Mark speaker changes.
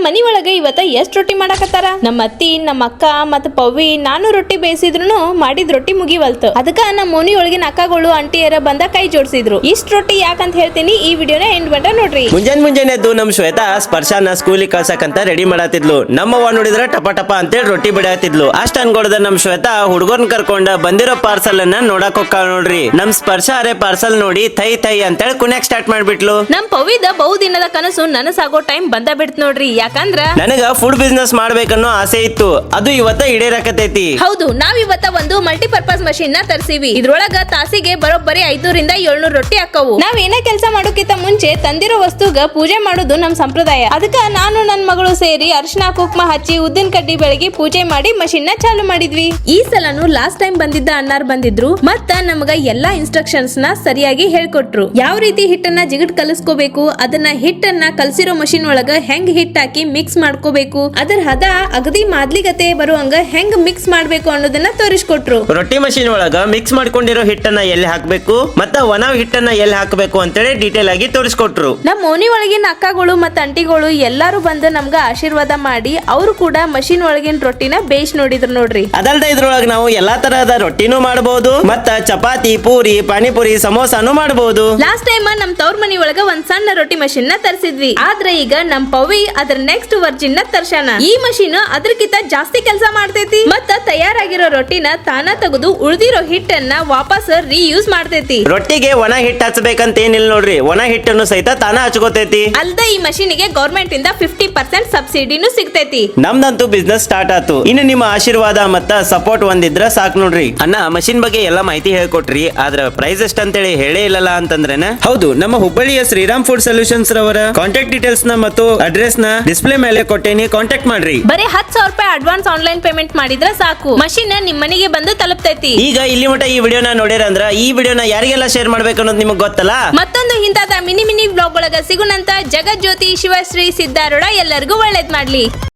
Speaker 1: ಮನಿ ಒಳಗೆ ಇವತ್ತ ಎಷ್ಟ್ ರೊಟ್ಟಿ ಮಾಡಾಕತ್ತಾರ. ನಮ್ಮ ಅತ್ತಿ, ನಮ್ಮ ಅಕ್ಕ ಮತ್ತ ಪವ್ವಿ ನಾನು ರೊಟ್ಟಿ ಬೇಯಿಸಿದ್ರು ಮಾಡಿದ ರೊಟ್ಟಿ ಮುಗಿವಲ್ತು. ಅದಕ್ಕ ನಮ್ಮ ಮನಿ ಒಳಗಿನ ಅಕ್ಕಗಳು ಅಂಟಿಯರ ಬಂದ ಕೈ ಜೋಡಿಸಿದ್ರು. ಇಷ್ಟ ರೊಟ್ಟಿ ಯಾಕಂತ ಹೇಳ್ತೀನಿ, ಈ ವಿಡಿಯೋನ ಎಂಡ್ ಗಂಟ ನೋಡ್ರಿ.
Speaker 2: ಮುಂಜಾನೆ ಎದ್ದು ನಮ್ ಶ್ವೇತಾ ಸ್ಪರ್ಶನ ಸ್ಕೂಲಿಗೆ ಕಳ್ಸಕಂತ ರೆಡಿ ಮಾಡತ್ತಿದ್ಲು. ನಮ್ಮವ್ವ ನೋಡಿದ್ರ ಟಪ ಟಪ ಅಂತೇಳಿ ರೊಟ್ಟಿ ಬಿಡಾತಿದ್ಲು. ಅಷ್ಟ ಅನ್ಕೊಡ್ದ ನಮ್ ಶ್ವೇತಾ ಹುಡುಗರ್ನ ಕರ್ಕೊಂಡ ಬಂದಿರೋ ಪಾರ್ಸಲ್ ಅನ್ನ ನೋಡಕ್ ಹೋಗ್ತಾಳ ನೋಡ್ರಿ. ನಮ್ ಸ್ಪರ್ಶ ಅರೆ ಪಾರ್ಸಲ್ ನೋಡಿ ಥೈ ಥೈ ಅಂತೇಳಿ ಕುಣ್ಯಾಕ್ ಸ್ಟಾರ್ಟ್ ಮಾಡ್ಬಿಟ್ಲು.
Speaker 1: ನಮ್ ಪವ್ವಿದ ಬಹುದಿನದ ಕನಸು ನನಸಾಗೋ ಟೈಮ್ ಬಂದ ಬಿಡ್ತು ನೋಡ್ರಿ. ಯಾಕಂದ್ರ
Speaker 2: ನನಗ ಫುಡ್ ಬಿಸ್ನೆಸ್ ಮಾಡ್ಬೇಕನ್ನೋ ಆಸೆ ಇತ್ತು, ಅದು ಇವತ್ತ ಈಡೇರಕತೈತಿ.
Speaker 1: ಹೌದು, ನಾವ್ ಇವತ್ತ ಒಂದು ಮಲ್ಟಿಪರ್ಪಸ್ ಮಷೀನ್ ನ ತರ್ಸಿವಿ. ಇದ್ರೊಳಗ ತಾಸಿಗೆ ಬರೋಬ್ಬರಿ 500 ರಿಂದ 700 ರೊಟ್ಟಿ ಹಾಕವು. ನಾವ್ ಏನೇ ಕೆಲಸ ಮಾಡೋಕ್ಕಿಂತ ಮುಂಚೆ ತಂದಿರೋ ವಸ್ತುಗ ಪೂಜೆ ಮಾಡೋದು ನಮ್ ಸಂಪ್ರದಾಯ. ಅದಕ್ಕ ನಾನು ನನ್ ಮಗಳು ಸೇರಿ ಅರಿಶಿನ ಕುಂಕುಮ ಹಚ್ಚಿ ಉದ್ದಿನ ಕಡ್ಡಿ ಬೆಳಗಿ ಪೂಜೆ ಮಾಡಿ ಮಷೀನ್ ನ ಚಾಲು ಮಾಡಿದ್ವಿ. ಈ ಸಲನು ಲಾಸ್ಟ್ ಟೈಮ್ ಬಂದಿದ್ದ ಅಣ್ಣಾರ್ ಬಂದಿದ್ರು. ಮತ್ತ ನಮಗ ಎಲ್ಲಾ ಇನ್ಸ್ಟ್ರಕ್ಷನ್ಸ್ ನ ಸರಿಯಾಗಿ ಹೇಳ್ಕೊಟ್ರು. ಯಾವ ರೀತಿ ಹಿಟ್ಟನ್ನ ಜಿಗಟ್ ಕಲಸ್ಕೋಬೇಕು, ಅದನ್ನ ಹಿಟ್ಟನ್ನ ಕಲಸಿರೋ ಮಷೀನ್ ಒಳಗ ಹೆಂಗ್ ಹಿಟ್ ಹಾಕಿ ಮಿಕ್ಸ್ ಮಾಡ್ಕೋಬೇಕು, ಅದರ ಹದ ಅಗದಿ ಮಾದ್ಲಿಗತೆ ಬರುವಂಗ ಹೆಂಗ್ ಮಿಕ್ಸ್ ಮಾಡ್ಬೇಕು ಅನ್ನೋದನ್ನ ತೋರಿಸ್ಕೊಟ್ರು.
Speaker 2: ರೊಟ್ಟಿ ಮಷೀನ್ ಒಳಗ ಮಿಕ್ಸ್ ಮಾಡ್ಕೊಂಡಿರೋ ಹಿಟ್ಟನ್ನ ಎಲ್ಲಿ ಹಾಕ್ಬೇಕು ಮತ್ತ ಒಣ ಹಿಟ್ಟನ್ನ ಎಲ್ಲಿ ಹಾಕಬೇಕು ಅಂತೇಳಿ ಡೀಟೇಲ್ ಆಗಿ ತೋರಿಸ್ಕೊಟ್ರು.
Speaker 1: ನಮ್ಮ ಓಣಿ ಒಳಗಿನ ಅಕ್ಕಗಳು ಮತ್ತ ಅಂಟಿಗಳು ಎಲ್ಲಾರು ಬಂದು ನಮ್ಗ ಆಶೀರ್ವಾದ ಮಾಡಿ ಅವರು ಕೂಡ ಮಷೀನ್ ಒಳಗಿನ ರೊಟ್ಟಿನ ಬೇಯಿಸಿ ನೋಡಿದ್ರು ನೋಡ್ರಿ.
Speaker 2: ಅದಲ್ದ ಇದ್ರೊಳಗ ನಾವು ಎಲ್ಲಾ ತರಹದ ರೊಟ್ಟಿನೂ ಮಾಡಬಹುದು, ಮತ್ತ ಚಪಾತಿ, ಪೂರಿ, ಪಾನಿಪುರಿ, ಸಮೋಸಾನು ಮಾಡಬಹುದು.
Speaker 1: ಲಾಸ್ಟ್ ಟೈಮ್ ನಮ್ ತವ್ರ ಮನಿ ಒಳಗ ಒಂದ್ ಸಣ್ಣ ರೊಟ್ಟಿ ಮಷೀನ್ ನ ತರಿಸಿದ್ವಿ. ಆದ್ರೆ ಈಗ ನಮ್ ಪವಿ ಅದ್ರ ನೆಕ್ಸ್ಟ್ ವರ್ಜಿನ್ ನ ತರ್ಸಾನ. ಈ ಮಷೀನ್ ಅದ್ರಕಿಂತ ಜಾಸ್ತಿ ಕೆಲಸ ಮಾಡ್ತೈತಿ. ಮತ್ತ ತಯಾರಾಗಿರೋ ರೊಟ್ಟಿನ ತಾನ ತೆಗೆದು ಉಳಿದಿರೋ ಹಿಟ್ಟನ್ನ ವಾಪಸ್ ರೀಯೂಸ್ ಮಾಡ್ತೈತಿ.
Speaker 2: ರೊಟ್ಟಿಗೆ ಒಣ ಹಿಟ್ಟು ಹಚ್ಚಬೇಕಂತ ಏನಿಲ್ಲ ನೋಡ್ರಿ, ಒಣ ಹಿಟ್ಟನ್ನು ಸಹಿತ ತಾನ ಹಚ್ಕೋತೈತಿ.
Speaker 1: ಅಲ್ದ ಈ ಮಷೀನಿಗೆ ಗೌರ್ಮೆಂಟ್ ಇಂದ 50% ಸಬ್ಸಿಡಿನೂ ಸಿಗ್ತೈತಿ.
Speaker 2: ನಮ್ದಂತೂ ಬಿಸ್ನೆಸ್ ಸ್ಟಾರ್ಟ್ ಆತು. ಇನ್ನು ನಿಮ್ಮ ಆಶೀರ್ವಾದ ಮತ್ತ ಸಪೋರ್ಟ್ ಒಂದಿದ್ರ ಸಾಕ್ ನೋಡ್ರಿ. ಅಣ್ಣ ಮಷೀನ್ ಬಗ್ಗೆ ಎಲ್ಲಾ ಮಾಹಿತಿ ಹೇಳ್ಕೊಟ್ರಿ, ಆದ್ರ ಪ್ರೈಸ್ ಎಷ್ಟ ಅಂತೇಳಿ ಹೇಳೇ ಇಲ್ಲಲ್ಲ ಅಂತಂದ್ರೇನ? ಹೌದು, ನಮ್ಮ ಹುಬ್ಬಳ್ಳಿಯ ಶ್ರೀರಾಮ್ ಫುಡ್ ಸೊಲ್ಯೂಷನ್ಸ್ ರವರ ಕಾಂಟ್ಯಾಕ್ಟ್ ಡೀಟೇಲ್ಸ್ ನ ಮತ್ತು ಅಡ್ರೆಸ್ ನ ಡಿಸ್ಪ್ಲೇ ಮೇಲೆ ಕೊಟ್ಟೇನಿ, ಕಾಂಟ್ಯಾಕ್ಟ್ ಮಾಡ್ರಿ.
Speaker 1: ಬರೀ 10,000 ರೂಪಾಯಿ ಅಡ್ವಾನ್ಸ್ ಆನ್ಲೈನ್ ಪೇಮೆಂಟ್ ಮಾಡಿದ್ರೆ ಸಾಕು, ಮಷೀನ್ ನಿಮ್ ಮನೆಗೆ ಬಂದು ತಲುಪ್ತೈತಿ.
Speaker 2: ಈಗ ಇಲ್ಲಿ ಮಟ್ಟ ಈ ವಿಡಿಯೋನ ನೋಡಿರಂದ್ರ ಈ ವಿಡಿಯೋನ ಯಾರಿಗೆಲ್ಲ ಶೇರ್ ಮಾಡ್ಬೇಕು ಅನ್ನೋದು ನಿಮಗೆ ಗೊತ್ತಲ್ಲ.
Speaker 1: ಮತ್ತೊಂದು ಇಂತಾದ ಮಿನಿ ಬ್ಲಾಗ್ ಒಳಗ ಸಿಗುನಂತ. ಜಗಜ್ಯೋತಿ ಶಿವಶ್ರೀ ಸಿದ್ದಾರೂಢ ಎಲ್ಲರಿಗೂ ಒಳ್ಳೇದ್ ಮಾಡ್ಲಿ.